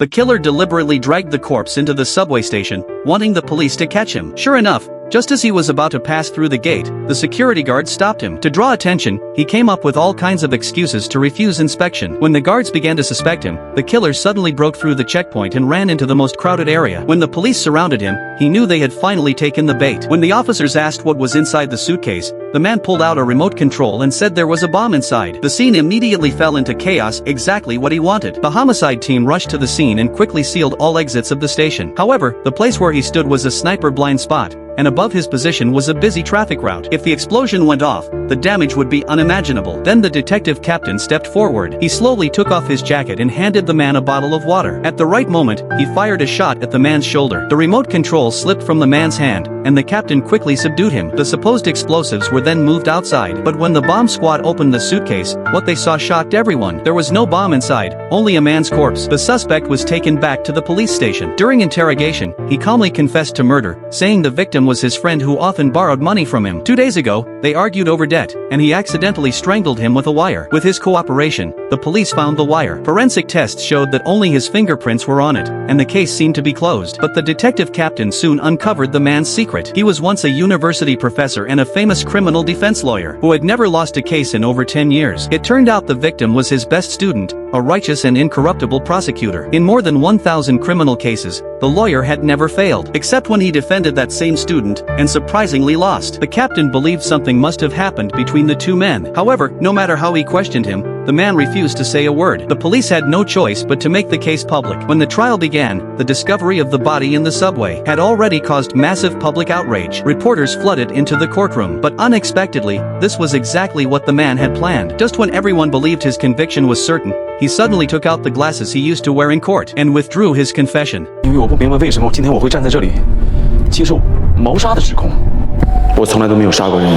The killer deliberately dragged the corpse into the subway station, wanting the police to catch him. Sure enough, just as he was about to pass through the gate, the security guard stopped him. To draw attention, he came up with all kinds of excuses to refuse inspection. When the guards began to suspect him, the killer suddenly broke through the checkpoint and ran into the most crowded area. When the police surrounded him, he knew they had finally taken the bait. When the officers asked what was inside the suitcase, the man pulled out a remote control and said there was a bomb inside. The scene immediately fell into chaos, exactly what he wanted. The homicide team rushed to the scene and quickly sealed all exits of the station. However, the place where he stood was a sniper blind spot, and above his position was a busy traffic route. If the explosion went off, the damage would be unimaginable. Then the detective captain stepped forward. He slowly took off his jacket and handed the man a bottle of water. At the right moment, he fired a shot at the man's shoulder. The remote control slipped from the man's hand, and the captain quickly subdued him. The supposed explosives were then moved outside. But when the bomb squad opened the suitcase, what they saw shocked everyone. There was no bomb inside, only a man's corpse. The suspect was taken back to the police station. During interrogation, he calmly confessed to murder, saying the victim was his friend who often borrowed money from him. 2 days ago, they argued over debt, and he accidentally strangled him with a wire. With his cooperation, the police found the wire. Forensic tests showed that only his fingerprints were on it, and the case seemed to be closed. But the detective captain soon uncovered the man's secret. He was once a university professor and a famous criminal defense lawyer, who had never lost a case in over 10 years. It turned out the victim was his best student, a righteous and incorruptible prosecutor. In more than 1,000 criminal cases, the lawyer had never failed, except when he defended that same student, and surprisingly lost. The captain believed something must have happened between the two men. However, no matter how he questioned him, the man refused to say a word. The police had no choice but to make the case public. When the trial began, the discovery of the body in the subway had already caused massive public outrage. Reporters flooded into the courtroom. But unexpectedly, this was exactly what the man had planned. Just when everyone believed his conviction was certain, he suddenly took out the glasses he used to wear in court and withdrew his confession. 因为我不明白为什么今天我会站在这里接受谋杀的指控，我从来都没有杀过人。